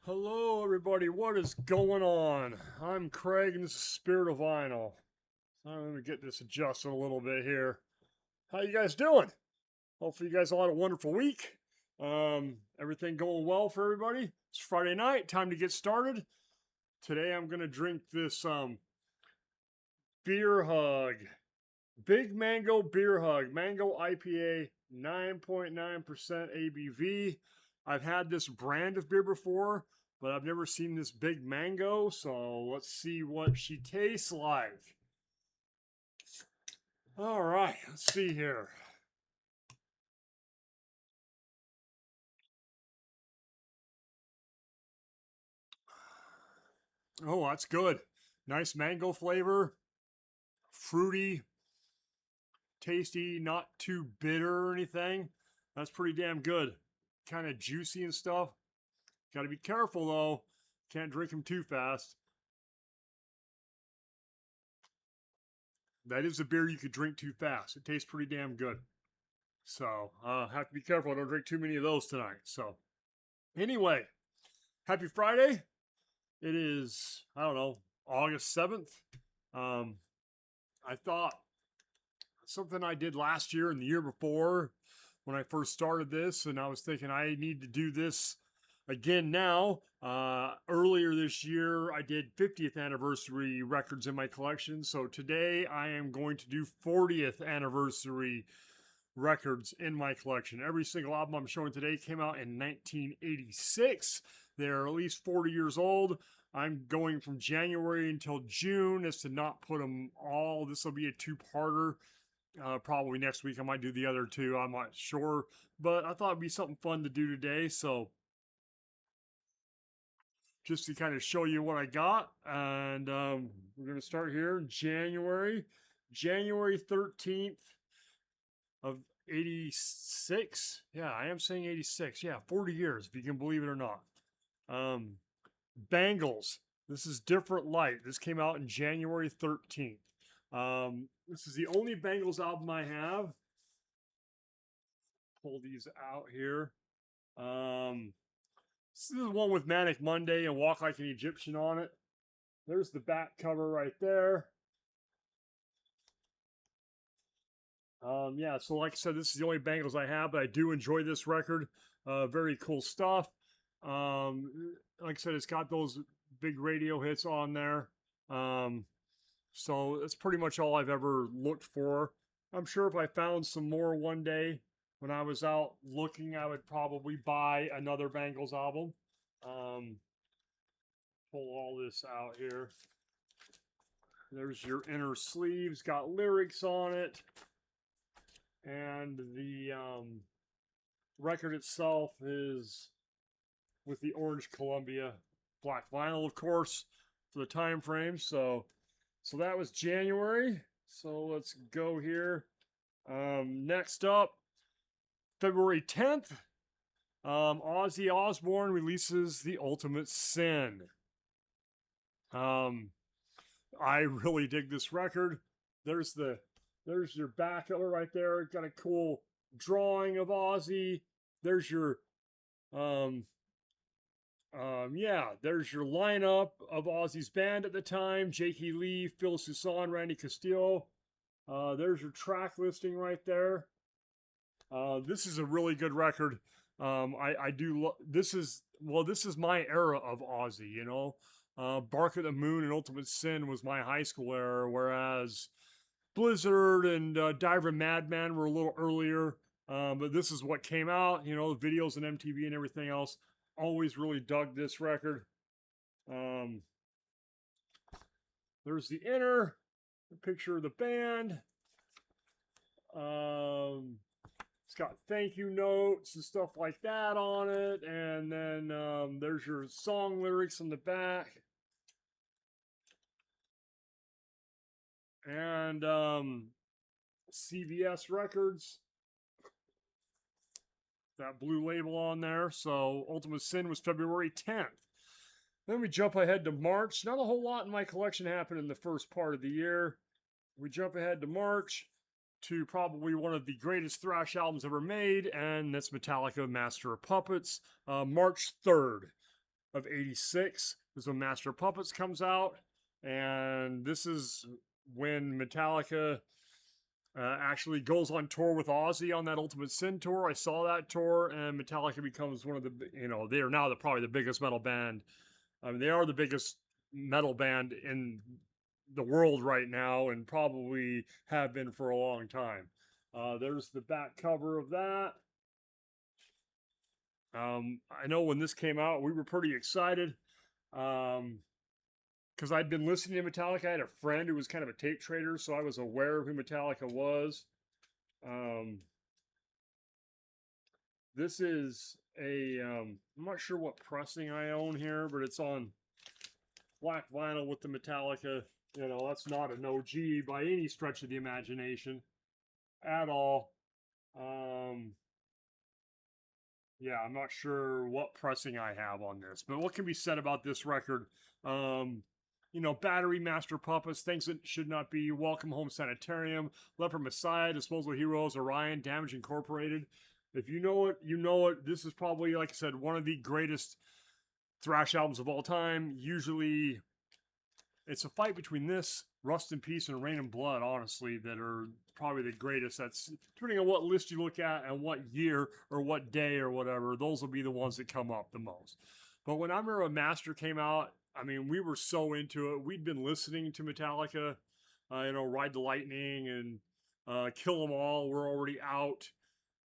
Hello, everybody. What is going on? I'm Craig, and this is Spirit of Vinyl. I'm going to get this adjusted a little bit here. How you guys doing? Hopefully, you guys all had a wonderful week. Everything going well for everybody. It's Friday night. Time to get started. Today, I'm going to drink this Beer Hug, Big Mango Beer Hug, Mango IPA, 9.9% ABV. I've had this brand of beer before, but I've never seen this Big Mango, so let's see what she tastes like. All right, let's see here. Oh, that's good. Nice mango flavor, fruity, tasty, not too bitter or anything. That's pretty damn good. Kind of juicy and stuff. Got to be careful though. Can't drink them too fast. That is a beer you could drink too fast. It tastes pretty damn good. So, have to be careful. I don't drink too many of those tonight. So, anyway, happy Friday. It is, I don't know, August 7th. I thought something I did last year and the year before when I first started this, and I was thinking I need to do this again now. Earlier this year, I did 50th anniversary records in my collection. So today I am going to do 40th anniversary records in my collection. Every single album I'm showing today came out in 1986. They're at least 40 years old. I'm going from January until June as to not put them all. This will be a two-parter. Probably next week I might do the other two. I'm not sure. But I thought it'd be something fun to do today. So just to kind of show you what I got. And we're going to start here in January 13th of 86. Yeah, I am saying 86. Yeah, 40 years, if you can believe it or not. Bangles. This is Different Light. This came out in January 13th. This is the only Bangles album I have. Pull these out here. This is the one with Manic Monday and Walk Like an Egyptian on it. There's the back cover right there. Yeah, so like I said, this is the only Bangles I have, but I do enjoy this record. Very cool stuff. Like I said, it's got those big radio hits on there. So that's pretty much all I've ever looked for. I'm sure if I found some more one day when I was out looking, I would probably buy another Bangles album. Pull all this out here. There's your inner sleeves, got lyrics on it. And the record itself is with the orange Columbia black vinyl, of course, for the time frame. So that was January. So let's go here. Next up, February 10th, Ozzy Osbourne releases The Ultimate Sin. I really dig this record. There's your back cover right there. Got a cool drawing of Ozzy. There's your there's your lineup of Ozzy's band at the time: Jakey Lee, Phil Soussan, Randy Castillo. There's your track listing right there. This is a really good record. I do. This is my era of Ozzy. You know, Bark at the Moon and Ultimate Sin was my high school era, whereas Blizzard and Diver Madman were a little earlier. But this is what came out. You know, the videos and MTV and everything else. Always really dug this record. There's the inner, the picture of the band. It's got thank you notes and stuff like that on it. And then there's your song lyrics on the back. And CBS Records. That blue label on there. So Ultimate Sin was February 10th. Then we jump ahead to March. Not a whole lot in my collection happened in the first part of the year. We jump ahead to March to probably one of the greatest thrash albums ever made, and that's Metallica, Master of Puppets, March 3rd. of 86 is when Master of Puppets comes out. And this is when Metallica actually goes on tour with Ozzy on that Ultimate Sin tour. I saw that tour, and Metallica becomes one of the, they are now probably the biggest metal band. I mean, they are the biggest metal band in the world right now, and probably have been for a long time. There's the back cover of that. I know when this came out, we were pretty excited. Because I'd been listening to Metallica. I had a friend who was kind of a tape trader, so I was aware of who Metallica was. This is I'm not sure what pressing I own here, but it's on black vinyl with the Metallica. That's not an OG by any stretch of the imagination at all. Yeah, I'm not sure what pressing I have on this, but what can be said about this record? Battery, Master Puppets, Things That Should Not Be, Welcome Home Sanitarium, Leper Messiah, Disposable Heroes, Orion, Damage Incorporated. If you know it, you know it. This is probably, like I said, one of the greatest thrash albums of all time. Usually, it's a fight between this, Rust in Peace, and Rain and Blood, honestly, that are probably the greatest. That's depending on what list you look at and what year or what day or whatever, those will be the ones that come up the most. But when I'm a Master came out, I mean, we were so into it. We'd been listening to Metallica, Ride the Lightning and Kill 'Em All. We're already out.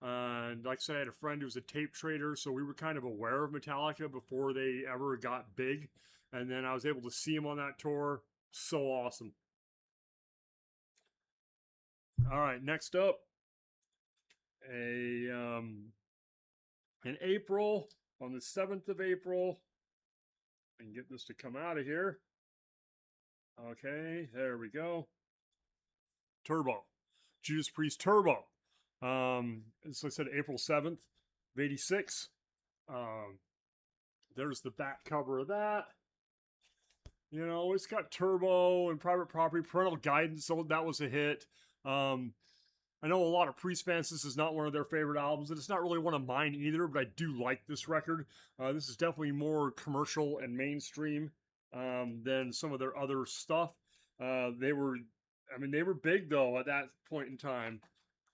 And like I said, I had a friend who was a tape trader, so we were kind of aware of Metallica before they ever got big. And then I was able to see him on that tour. So awesome. All right, next up, in April, on the 7th of April, and get this to come out of here. Okay, there we go. Turbo. Judas Priest Turbo. As I said, April 7th of 86. There's the back cover of that. It's got Turbo and Private Property, Parental Guidance, so that was a hit. I know a lot of Priest fans, this is not one of their favorite albums, and it's not really one of mine either, but I do like this record. This is definitely more commercial and mainstream than some of their other stuff. They were big, though, at that point in time.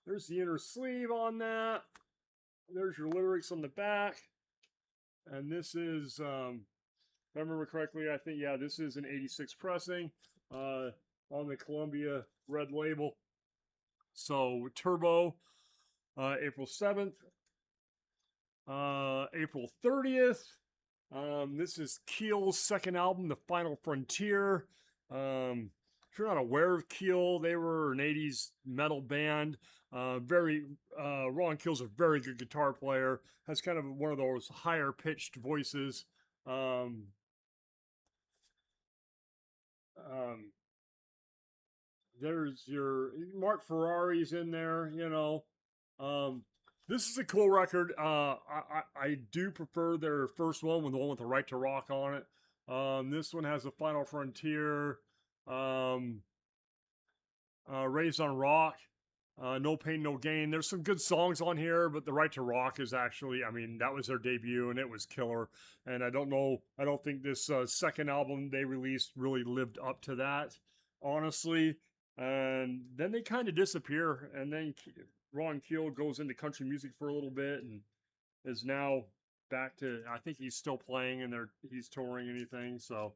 There's the inner sleeve on that. There's your lyrics on the back. And this is, if I remember correctly, I think, yeah, this is an 86 pressing on the Columbia red label. So Turbo, April 7th, April 30th. This is Keel's second album, The Final Frontier. If you're not aware of Keel, they were an 80s metal band. Ron Keel's a very good guitar player. Has kind of one of those higher pitched voices. There's your Mark Ferrari's in there, This is a cool record. I do prefer their first one, the one with the Right to Rock on it. This one has the Final Frontier, Raised on Rock, No Pain, No Gain. There's some good songs on here, but the Right to Rock is actually, that was their debut and it was killer. And I don't think this second album they released really lived up to that, honestly. And then they kind of disappear, and then Ron Keel goes into country music for a little bit and is now back to, I think he's still playing and he's touring anything. So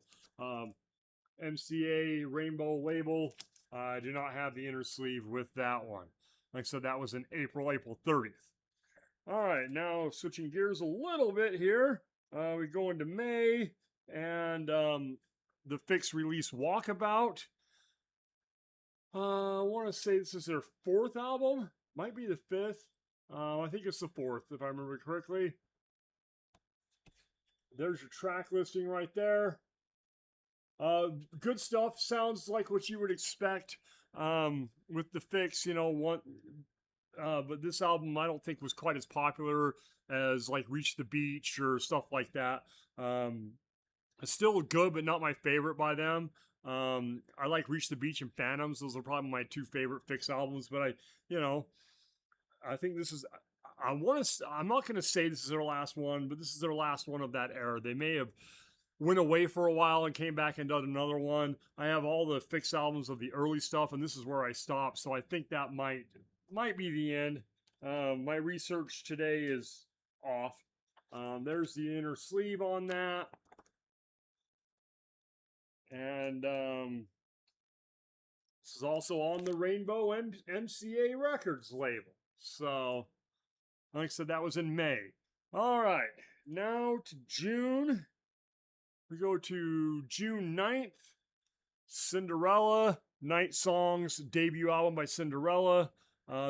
MCA Rainbow label, I do not have the inner sleeve with that one. Like I said, that was in April 30th. All right, now switching gears a little bit here, we go into May, and the Fix release Walkabout. I want to say this is their fourth album. Might be the fifth. I think it's the fourth, if I remember correctly. There's your track listing right there. Good stuff. Sounds like what you would expect with the Fix, but this album I don't think was quite as popular as like Reach the Beach or stuff like that. It's still good, but not my favorite by them. I like Reach the Beach and Phantoms. Those are probably my two favorite Fix albums, but I think this is, I'm not going to say this is their last one, but this is their last one of that era. They may have went away for a while and came back and done another one. I have all the fixed albums of the early stuff, and this is where I stopped. So I think that might be the end. My research today is off. There's the inner sleeve on that. And this is also on the Rainbow MCA Records label. So, like I said, that was in May. All right, now to June. We go to June 9th. Cinderella, Night Songs, debut album by Cinderella.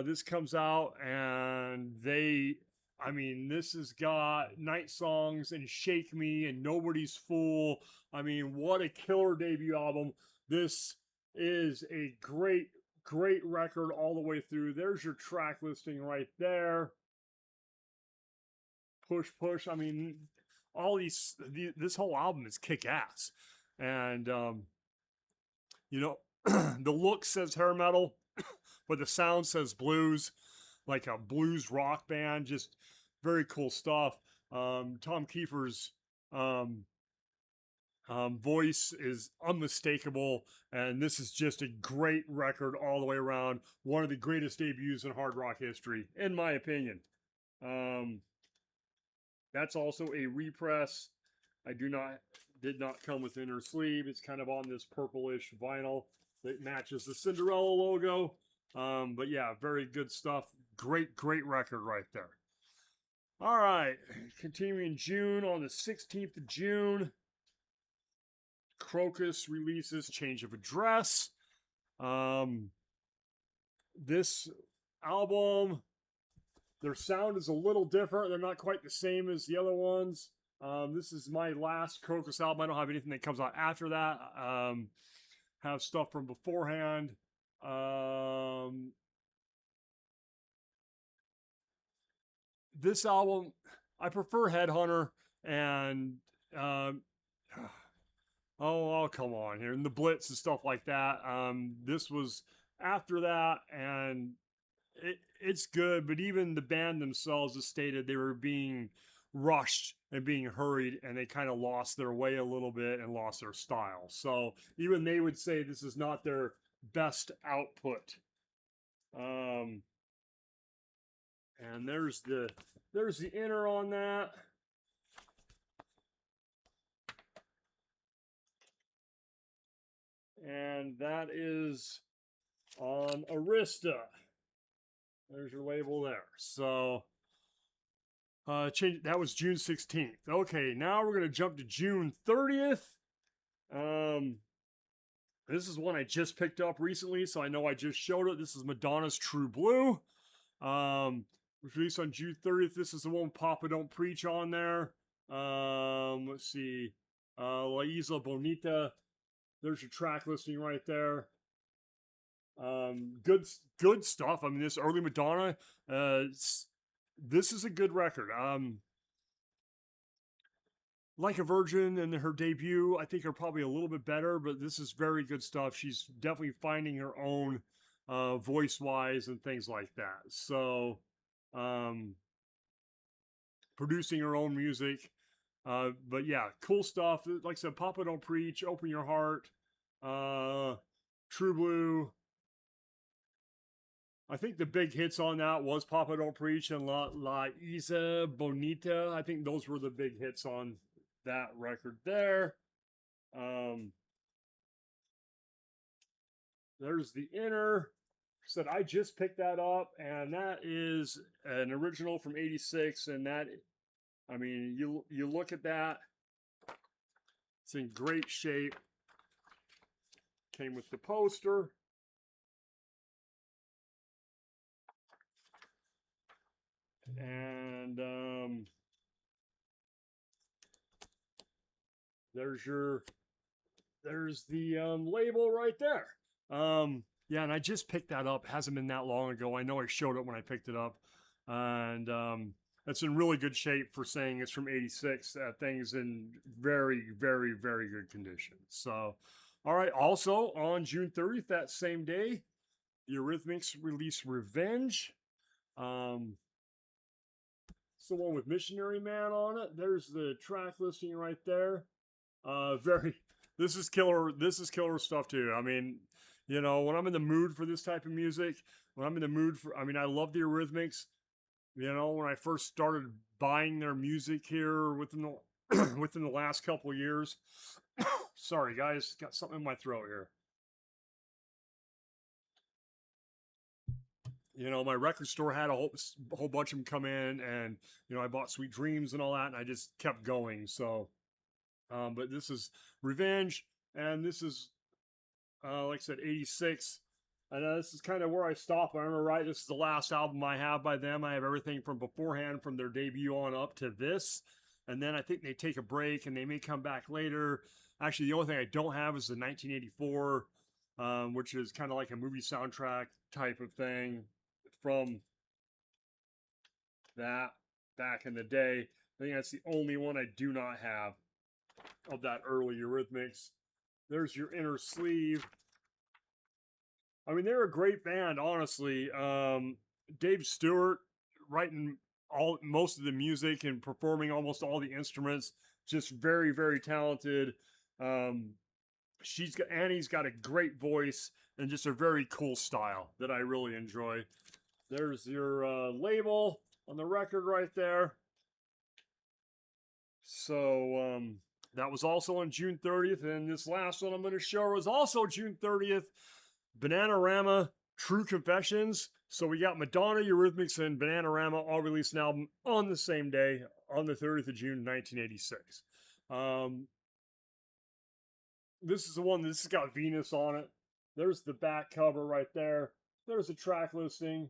This comes out, and this has got Night Songs and Shake Me and Nobody's Fool. I mean, what a killer debut album. This is a great, great record all the way through. There's your track listing right there. Push, push. I mean, this whole album is kick ass. And, the look says hair metal, but the sound says blues, like a blues rock band. Just very cool stuff. Tom Kiefer's voice is unmistakable, and this is just a great record all the way around. One of the greatest debuts in hard rock history, in my opinion. That's also a repress. Did not come with inner sleeve. It's kind of on this purplish vinyl that matches the Cinderella logo. But yeah, very good stuff. Great, great record right there. All right, continuing June, on the 16th of June, Krokus releases Change of Address. This album, their sound is a little different. They're not quite the same as the other ones. This is my last Krokus album. I don't have anything that comes out after that. Have stuff from beforehand. This album, I prefer Headhunter and oh, come on here, and the Blitz and stuff like that. This was after that, and it's good, but even the band themselves has stated they were being rushed and being hurried, and they kind of lost their way a little bit and lost their style. So even they would say this is not their best output. And there's the inner on that. And that is on Arista. There's your label there. So that was June 16th. Okay, now we're gonna jump to June 30th. This is one I just picked up recently, so I know I just showed it. This is Madonna's True Blue. Was released on June 30th. This is the one Papa Don't Preach on there. Let's see. La Isla Bonita. There's your track listing right there. Good stuff. I mean, this early Madonna, this is a good record. Like a Virgin and her debut, I think are probably a little bit better, but this is very good stuff. She's definitely finding her own voice-wise and things like that. So, producing her own music. But yeah, cool stuff. Like I said, Papa Don't Preach, Open Your Heart, True Blue. I think the big hits on that was Papa Don't Preach and La Isla Bonita. I think those were the big hits on that record there. There's the inner. Said I just picked that up, and that is an original from '86, and that, I mean, you look at that, it's in great shape. Came with the poster. And there's the label right there. Yeah, and I just picked that up. It hasn't been that long ago. I know I showed it when I picked it up. And it's in really good shape for saying it's from '86. Things in very, very, very good condition. So, all right. Also, on June 30th, that same day, the Eurythmics released Revenge. the one with Missionary Man on it. There's the track listing right there. Very. This is killer. This is killer stuff too. I mean, you know, when I'm in the mood for this type of music, when I'm in the mood for, I mean, I love the Eurythmics. You know, when I first started buying their music here within the within the last couple of years. Sorry, guys, got something in my throat here. You know, my record store had a whole bunch of them come in, and you know, I bought Sweet Dreams and all that, and I just kept going. So, but this is Revenge, and this is like I said, '86. And this is kind of where I stop. I remember right. This is the last album I have by them. I have everything from beforehand, from their debut on up to this, and then I think they take a break and they may come back later. Actually, the only thing I don't have is the 1984, which is kind of like a movie soundtrack type of thing from that back in the day. I think that's the only one I do not have of that early Eurythmics. There's your Inner Sleeve. I mean, they're a great band, honestly. Dave Stewart writing most of the music and performing almost all the instruments. Just very, very talented. Annie's got a great voice and just a very cool style that I really enjoy. There's your label on the record right there. So that was also on June 30th, and this last one I'm going to show was also June 30th. Bananarama, True Confessions. So we got Madonna, Eurythmics, and Bananarama all released an album on the same day, on the 30th of June, 1986. This is the one, this has got Venus on it. There's the back cover right there. There's the track listing.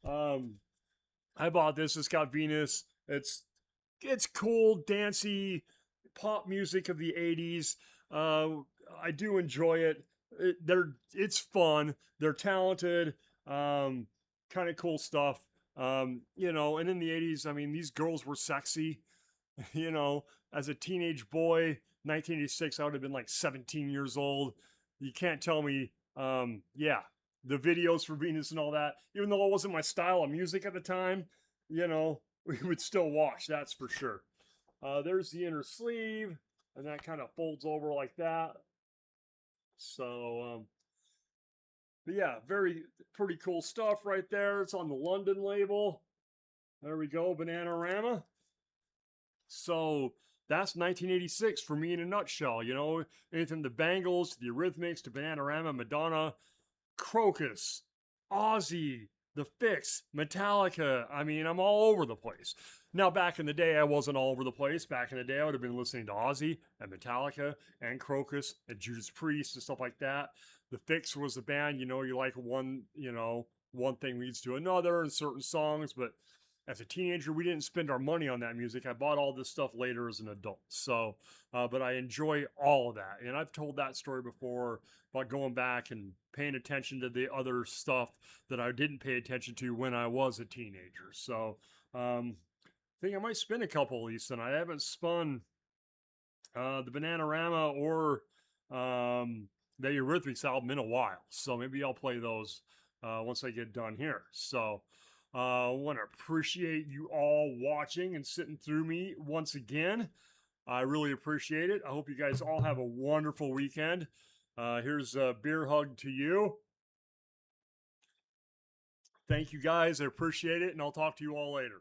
I bought this. It's got Venus. It's cool, dancey pop music of the 80s. I do enjoy it. It's fun. They're talented. Kind of cool stuff. You know, and in the 80s, I mean, these girls were sexy. You know, as a teenage boy, 1986, I would have been like 17 years old. You can't tell me, yeah, the videos for Venus and all that, even though it wasn't my style of music at the time, you know, we would still watch, that's for sure. There's the Inner Sleeve, and that kind of folds over like that. So, but yeah, pretty cool stuff right there. It's on the London label. There we go, Bananarama. So that's 1986 for me in a nutshell. You know, anything the Bangles, to the Eurythmics, to Bananarama, Madonna, Crocus, Ozzy, The Fix, Metallica. I mean, I'm all over the place. Now, back in the day, I wasn't all over the place. Back in the day, I would have been listening to Ozzy and Metallica and Crocus and Judas Priest and stuff like that. The Fix was the band, you know, you like one thing leads to another in certain songs, but as a teenager, we didn't spend our money on that music. I bought all this stuff later as an adult. So, but I enjoy all of that. And I've told that story before about going back and paying attention to the other stuff that I didn't pay attention to when I was a teenager. So, I think I might spin a couple of these tonight. I haven't spun the Bananarama or the Eurythmics album in a while. So maybe I'll play those once I get done here. So, I want to appreciate you all watching and sitting through me once again. I really appreciate it. I hope you guys all have a wonderful weekend. Here's a beer hug to you. Thank you guys. I appreciate it, and I'll talk to you all later.